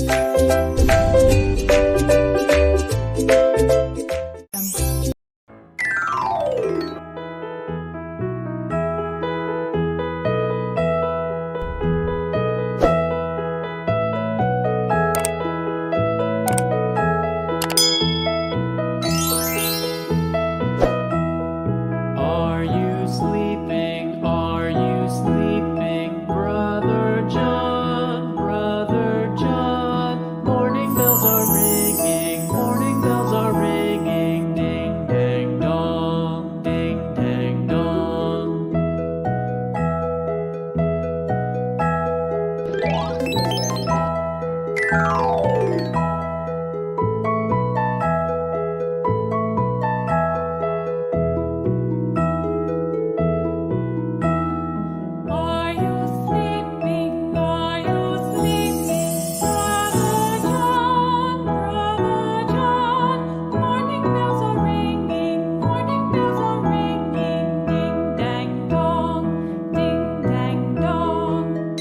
Are you sleeping? Are you sleeping, Brother John? Brother John. Morning bells are ringing. Morning bells are ringing. Ding dang dong. Ding dang dong. Are you sleeping? Are you sleeping, Brother John? Brother John. Morning bells are ringing. Morning bells are ringing. Ding dang dong. Ding dang dong.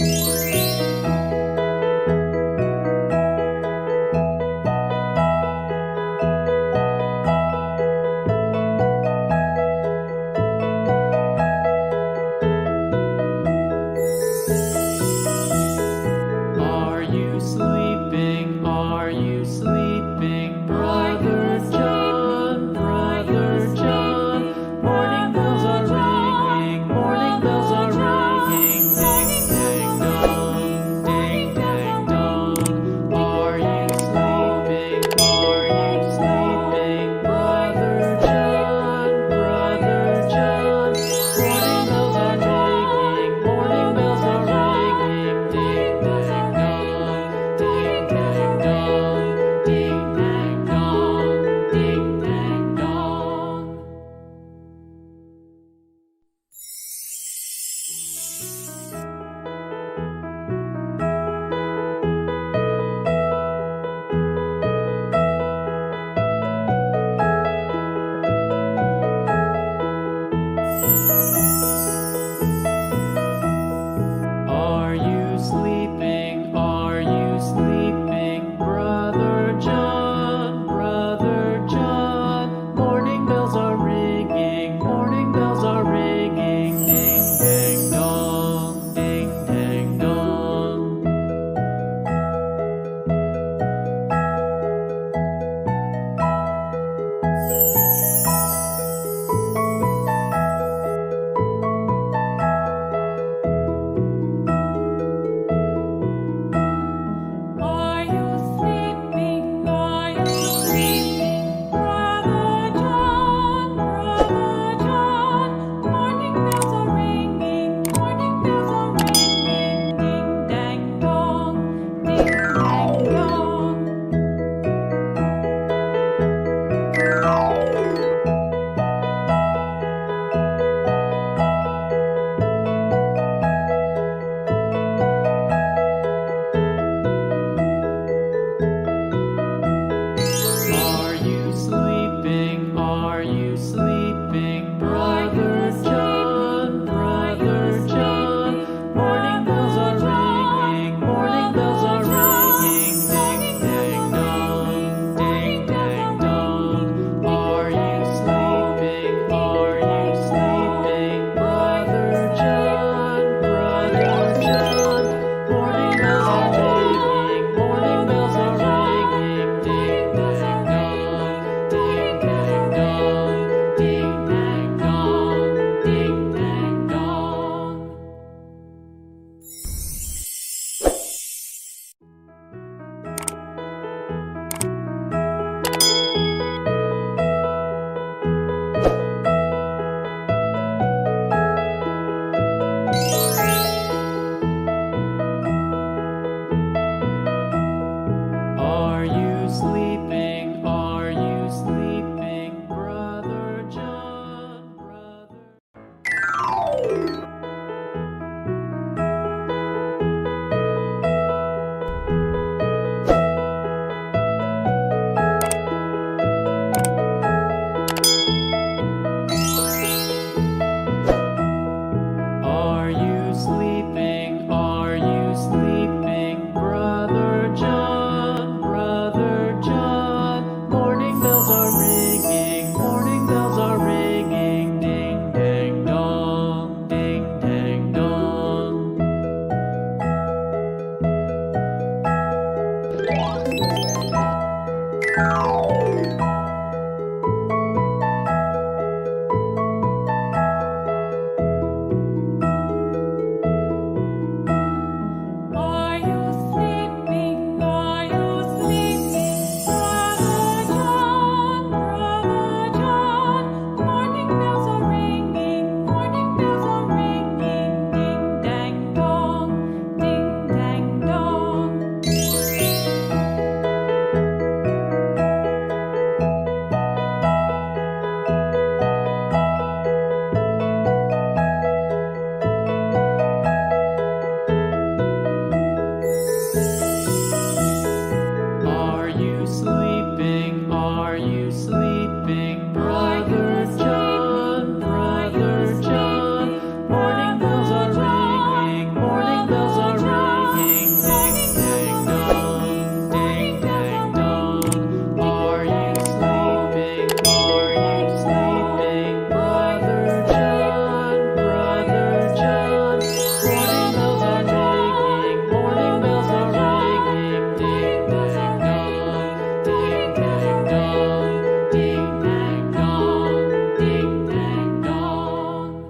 Are you sleeping? Are you sleeping, Brother John? Brother John. Morning bells are ringing. Morning bells are ringing. Ding dang dong. Ding dang dong. Are you sleeping? Are you sleeping, Brother John? Brother John. Morning bells are ringing. Morning bells are ringing. Ding dang dong. Ding dang dong. Ding dang dong. Ding dang dong. Are you sleeping? Are you sleeping, Brother John? Brother John. Morning bells are ringing. Morning bells are ringing. Ding dang dong. Ding dang dong. Are you sleeping? Are you sleeping, Brother John? Brother John. Morning bells are ringing. Morning bells are ringing. Ding dang dong. Ding dang dong. Are you sleeping? Are you sleeping, Brother John? Brother John. Morning bells are ringing. Morning bells are ringing. Ding dang dong. Ding dang dong. Are you sleeping? Are you sleeping, Brother John? Brother John. Morning bells are ringing. Morning bells are ringing. Ding dang dong. Ding dang dong. Ding dang dong. Ding dang dong. Are you sleeping? Are you sleeping, Brother John? Brother. Are you sleeping? Are you sleeping, Brother John? Are you sleeping? Are you sleeping, Brother John? Brother John. Morning bells are ringing. Morning bells are ringing. Ding dang dong. Ding dang dong. Are you sleeping? Are you sleeping, Brother John? Brother John. Morning bells are ringing. Morning bells are ringing. Ding dang dong. Ding dang dong. Are you sleeping? Are you sleeping, Brother John? Brother John. Morning bells are ringing. Morning bells are ringing. Ding dang dong. Ding dang dong. Ding dang dong. Ding dang dong.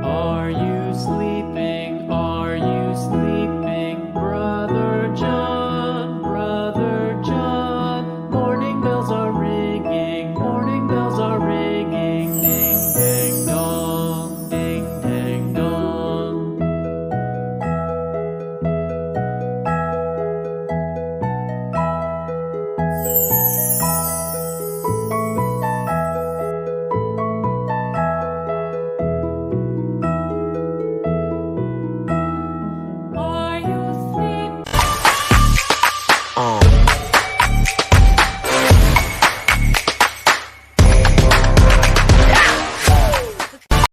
Are you sleeping?